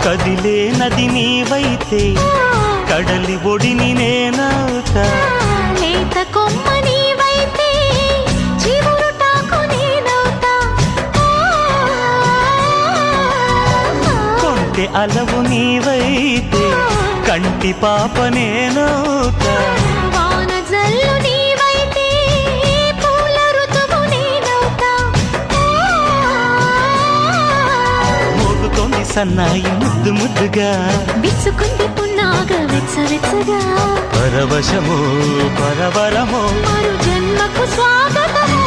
కదిలే నది నీవైతే కడలి ఒడిని నేనవుతా. లేత కొమ్మ నీవైతే చివురుటాకు నేనవుతా. కొంటె అలవు నీవైతే కంటి పాప నేనవుతా. వాన జల్లు నీవైతే పూల ఋతువు నేనవుతా. మోగుతోంది సన్నాయి ముద్దు ముద్దుగా, విచ్చుకుంది పున్నాగ వెచ్చవెచ్చగా. పరవశమో పరవరమో మరు జన్మకు స్వాగతము.